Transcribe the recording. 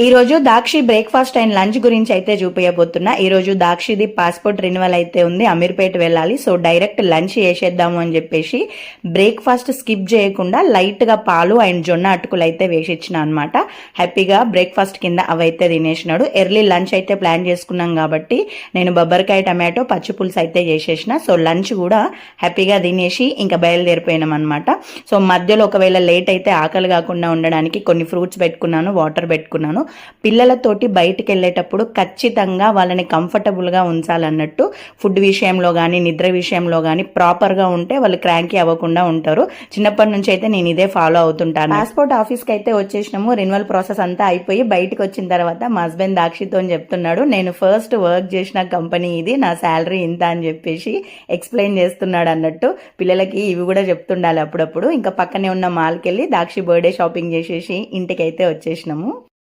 ఈ రోజు దాక్షి breakfast and lunch గురించి అయితే చూపించబోతున్నా. ఈ రోజు దాక్షిది పాస్పోర్ట్ రెన్యువల్ అయితే ఉంది, అమీర్పేట వెళ్ళాలి. సో డైరెక్ట్ లంచ్ చేసేద్దాము అని చెప్పేసి బ్రేక్ఫాస్ట్ స్కిప్ చేయకుండా లైట్ గా పాలు అండ్ జొన్న అటుకులు అయితే వేసిచ్చిన అనమాట. హ్యాపీగా బ్రేక్ఫాస్ట్ కింద అవైతే తినేసినాడు. ఎర్లీ లంచ్ అయితే ప్లాన్ చేసుకున్నాం కాబట్టి నేను బొబ్బరికాయ టమాటో పచ్చి పులుసు అయితే చేసేసిన. సో లంచ్ కూడా హ్యాపీగా తినేసి ఇంకా బయలుదేరిపోయినాం అనమాట. సో మధ్యలో ఒకవేళ లేట్ అయితే ఆకలి కాకుండా ఉండడానికి కొన్ని ఫ్రూట్స్ పెట్టుకున్నాను, వాటర్ పెట్టుకున్నాను. పిల్లలతోటి బయటికి వెళ్ళేటప్పుడు ఖచ్చితంగా వాళ్ళని కంఫర్టబుల్గా ఉంచాలన్నట్టు ఫుడ్ విషయంలో కానీ నిద్ర విషయంలో కానీ ప్రాపర్గా ఉంటే వాళ్ళు క్రాంకీ అవ్వకుండా ఉంటారు. చిన్నప్పటి నుంచి అయితే నేను ఇదే ఫాలో అవుతుంటాను. పాస్పోర్ట్ ఆఫీస్కి అయితే వచ్చేసినాము. రెన్యువల్ ప్రాసెస్ అంతా అయిపోయి బయటకు వచ్చిన తర్వాత మా హస్బెండ్ దాక్షితో చెప్తున్నాడు, నేను ఫస్ట్ వర్క్ చేసిన కంపెనీ ఇది, నా శాలరీ ఇంత అని చెప్పేసి ఎక్స్ప్లెయిన్ చేస్తున్నాడు అన్నట్టు. పిల్లలకి ఇవి కూడా చెప్తుండాలి అప్పుడప్పుడు. ఇంకా పక్కనే ఉన్న మాల్కి వెళ్ళి దాక్షి బర్త్డే షాపింగ్ చేసేసి ఇంటికి అయితే వచ్చేసినాము.